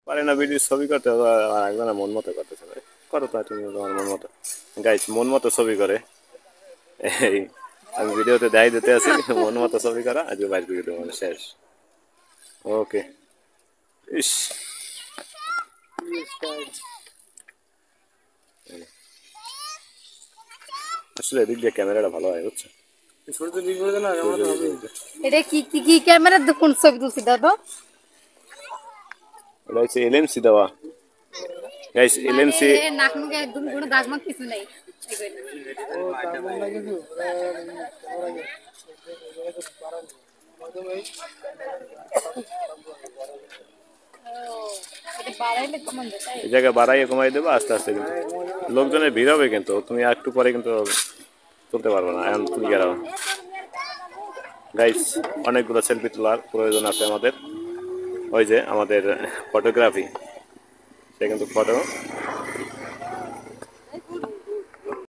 পারে না ভিডিও ছবি করতে, একজনে মন মতো করতেছে ভাই। করো তো তুমি তোমার মন মতো। গাইস মন মতো ছবি করে এই, আমি ভিডিওতে দেখাই দিতে আছি মন মতো ছবি করা আজকে বাইর করে দেবো মানে শেষ। ওকে। ইস, আসলে এদিক দিয়ে ক্যামেরাটা ভালো হয় বুঝছো। এটা কি ক্যামেরা দেখুন ছবি তুলছি দাদা। এটা হচ্ছে এলএমসি দেওয়া গাইস, আরে এলএমসি। নাক মুখে একদম কোনো দাগমাগ কিছু নাই। এটা বাড়াইলে কমান যায় তাই। এই জায়গায় বাড়াইয়ে কমাই দেবো আস্তে আস্তে, কিন্তু লোকজনের ভিড় হবে, কিন্তু তুমি একটু পরে কিন্তু তুলতে পারবে না, এখন তুমি গেলাম। গাইস অনেকগুলো সেলফি তোলার প্রয়োজন আছে আমাদের। ওই যে আমাদের ফটোগ্রাফি, সে কিন্তু ফটো